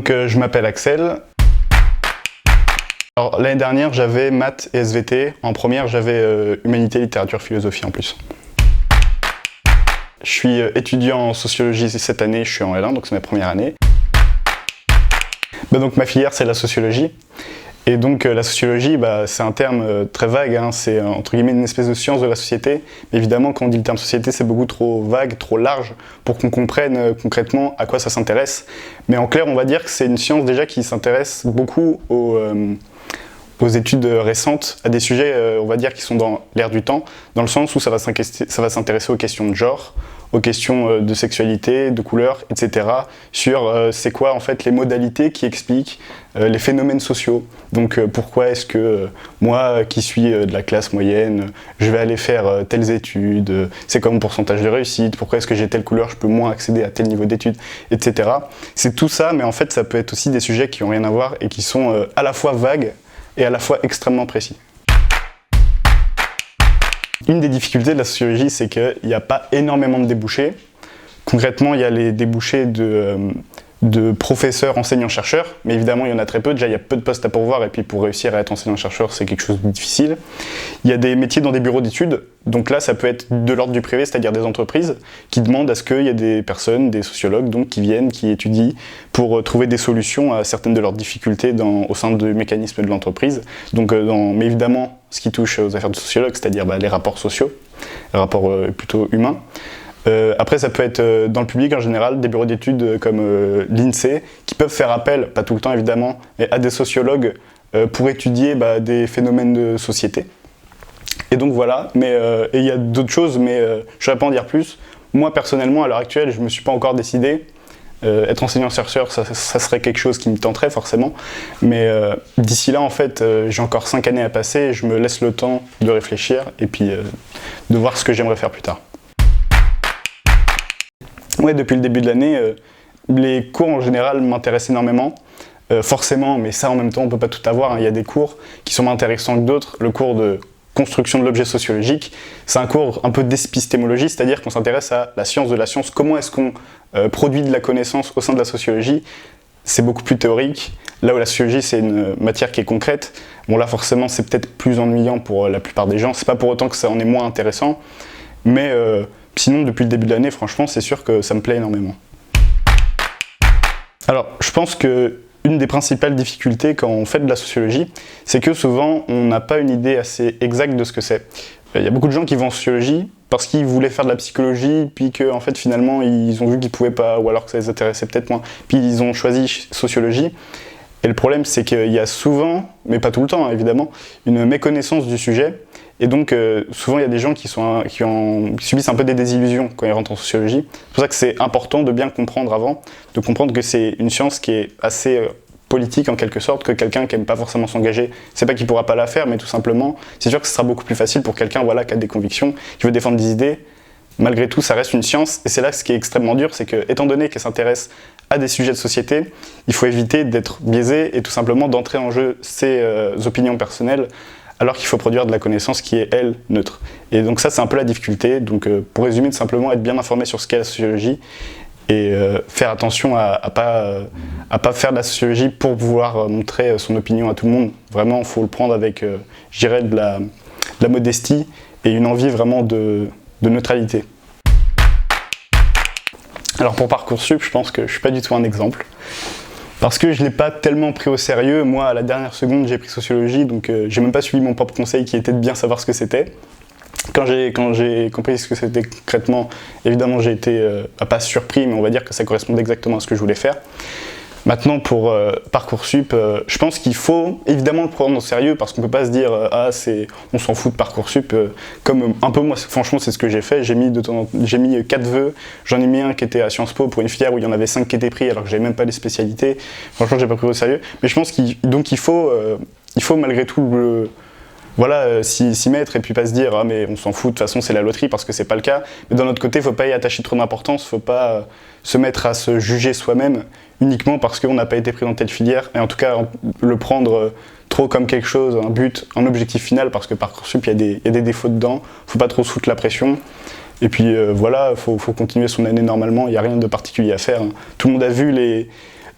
Je m'appelle Axel. Alors, l'année dernière, j'avais maths et SVT. En première, j'avais humanité, littérature, philosophie en plus. Je suis étudiant en sociologie cette année, je suis en L1, donc c'est ma première année. Ma filière, c'est la sociologie. Et donc la sociologie, c'est un terme très vague, hein. C'est entre guillemets une espèce de science de la société. Mais évidemment, quand on dit le terme société, c'est beaucoup trop vague, trop large pour qu'on comprenne concrètement à quoi ça s'intéresse. Mais en clair, on va dire que c'est une science déjà qui s'intéresse beaucoup aux études récentes, à des sujets, on va dire, qui sont dans l'air du temps, dans le sens où ça va s'intéresser aux questions de genre, aux questions de sexualité, de couleur, etc. Sur c'est quoi en fait les modalités qui expliquent les phénomènes sociaux. Donc pourquoi est-ce que moi qui suis de la classe moyenne, je vais aller faire telles études, c'est quoi mon pourcentage de réussite, pourquoi est-ce que j'ai telle couleur, je peux moins accéder à tel niveau d'études, etc. C'est tout ça, mais en fait ça peut être aussi des sujets qui n'ont rien à voir et qui sont à la fois vagues et à la fois extrêmement précis. Une des difficultés de la sociologie, c'est qu'il n'y a pas énormément de débouchés. Concrètement, il y a les débouchés de professeurs, enseignants, chercheurs, mais évidemment, il y en a très peu. Déjà, il y a peu de postes à pourvoir, et puis pour réussir à être enseignant-chercheur, c'est quelque chose de difficile. Il y a des métiers dans des bureaux d'études, donc là, ça peut être de l'ordre du privé, c'est-à-dire des entreprises qui demandent à ce qu'il y ait des personnes, des sociologues, donc, qui viennent, qui étudient pour trouver des solutions à certaines de leurs difficultés au sein du mécanisme de l'entreprise. Mais évidemment, ce qui touche aux affaires de sociologue, c'est-à-dire les rapports sociaux, les rapports plutôt humains. Après, ça peut être dans le public en général, des bureaux d'études comme l'INSEE, qui peuvent faire appel, pas tout le temps évidemment, mais à des sociologues pour étudier des phénomènes de société. Et donc voilà, et il y a d'autres choses, mais je ne vais pas en dire plus. Moi personnellement, à l'heure actuelle, je ne me suis pas encore décidé. Être enseignant-chercheur, ça serait quelque chose qui me tenterait forcément, mais d'ici là, en fait, j'ai encore 5 années à passer, je me laisse le temps de réfléchir et puis de voir ce que j'aimerais faire plus tard. Ouais, depuis le début de l'année, les cours en général m'intéressent énormément, forcément, mais ça en même temps on ne peut pas tout avoir, hein. Il y a des cours qui sont moins intéressants que d'autres. Le cours de construction de l'objet sociologique, c'est un cours un peu d'épistémologie, c'est-à-dire qu'on s'intéresse à la science de la science, comment est-ce qu'on produit de la connaissance au sein de la sociologie. C'est beaucoup plus théorique, là où la sociologie c'est une matière qui est concrète. Bon là forcément c'est peut-être plus ennuyant pour la plupart des gens, c'est pas pour autant que ça en est moins intéressant, mais sinon depuis le début de l'année franchement c'est sûr que ça me plaît énormément. Alors je pense que une des principales difficultés quand on fait de la sociologie, c'est que souvent on n'a pas une idée assez exacte de ce que c'est. Il y a beaucoup de gens qui vont en sociologie parce qu'ils voulaient faire de la psychologie, puis que en fait finalement ils ont vu qu'ils pouvaient pas, ou alors que ça les intéressait peut-être moins, puis ils ont choisi sociologie. Et le problème c'est qu'il y a souvent, mais pas tout le temps hein, évidemment, une méconnaissance du sujet. Et donc souvent il y a des gens qui subissent un peu des désillusions quand ils rentrent en sociologie. C'est pour ça que c'est important de bien comprendre avant, de comprendre que c'est une science qui est assez politique en quelque sorte, que quelqu'un qui n'aime pas forcément s'engager, c'est pas qu'il pourra pas la faire, mais tout simplement, c'est sûr que ce sera beaucoup plus facile pour quelqu'un qui a des convictions, qui veut défendre des idées. Malgré tout, ça reste une science, et c'est là ce qui est extrêmement dur, c'est que, étant donné qu'elle s'intéresse à des sujets de société, il faut éviter d'être biaisé et tout simplement d'entrer en jeu ses opinions personnelles, alors qu'il faut produire de la connaissance qui est, elle, neutre. Et donc ça, c'est un peu la difficulté. Donc pour résumer, tout simplement, être bien informé sur ce qu'est la sociologie et faire attention à pas faire de la sociologie pour pouvoir montrer son opinion à tout le monde. Vraiment, il faut le prendre avec, je dirais, de la modestie et une envie vraiment de neutralité. Alors pour Parcoursup, je pense que je ne suis pas du tout un exemple. Parce que je ne l'ai pas tellement pris au sérieux. Moi, à la dernière seconde, j'ai pris sociologie, donc j'ai même pas suivi mon propre conseil qui était de bien savoir ce que c'était. Quand j'ai compris ce que c'était concrètement, évidemment, j'ai été pas surpris, mais on va dire que ça correspondait exactement à ce que je voulais faire. Maintenant, pour Parcoursup, je pense qu'il faut évidemment le prendre au sérieux parce qu'on ne peut pas se dire on s'en fout de Parcoursup. Comme un peu moi, franchement, c'est ce que j'ai fait. J'ai mis 4 vœux. J'en ai mis un qui était à Sciences Po pour une filière où il y en avait 5 qui étaient pris alors que j'avais même pas les spécialités. Franchement, j'ai pas pris au sérieux. Mais je pense qu'il faut malgré tout s'y mettre et puis pas se dire mais on s'en fout, de toute façon c'est la loterie, parce que c'est pas le cas. Mais d'un autre côté, faut pas y attacher trop d'importance, faut pas se mettre à se juger soi-même uniquement parce qu'on n'a pas été pris dans telle filière, et en tout cas le prendre trop comme quelque chose, un but, un objectif final, parce que Parcoursup, il y a des défauts dedans, faut pas trop se foutre la pression. Et puis voilà, faut continuer son année normalement, il n'y a rien de particulier à faire. Tout le monde a vu les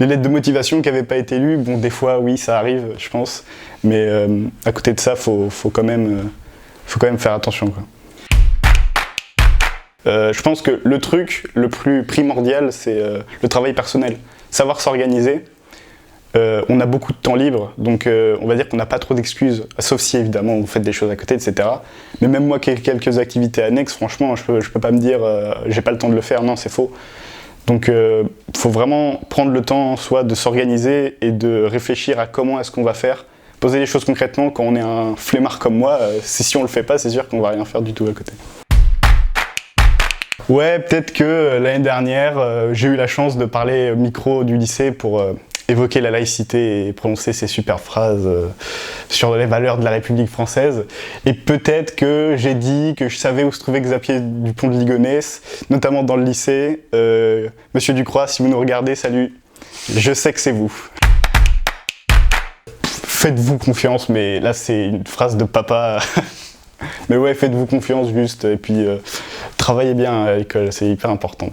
lettres de motivation qui n'avaient pas été lues. Bon, des fois, oui, ça arrive, je pense, mais à côté de ça, faut quand même faire attention, quoi. Je pense que le truc le plus primordial, c'est le travail personnel. Savoir s'organiser. On a beaucoup de temps libre, donc on va dire qu'on n'a pas trop d'excuses, sauf si évidemment vous faites des choses à côté, etc. Mais même moi qui ai quelques activités annexes, franchement, je peux pas me dire j'ai pas le temps de le faire, non, c'est faux. Donc faut vraiment prendre le temps soit de s'organiser et de réfléchir à comment est-ce qu'on va faire, poser les choses concrètement. Quand on est un flemmard comme moi, si on le fait pas, c'est sûr qu'on va rien faire du tout à côté. Ouais, peut-être que l'année dernière, j'ai eu la chance de parler au micro du lycée pour évoquer la laïcité et prononcer ces superbes phrases sur les valeurs de la République française. Et peut-être que j'ai dit que je savais où se trouvait Xavier Dupont de Ligonnès, notamment dans le lycée. Monsieur Ducroix, si vous nous regardez, salut, je sais que c'est vous. Faites-vous confiance, mais là c'est une phrase de papa. Mais ouais, faites-vous confiance juste, et puis travaillez bien à l'école, c'est hyper important.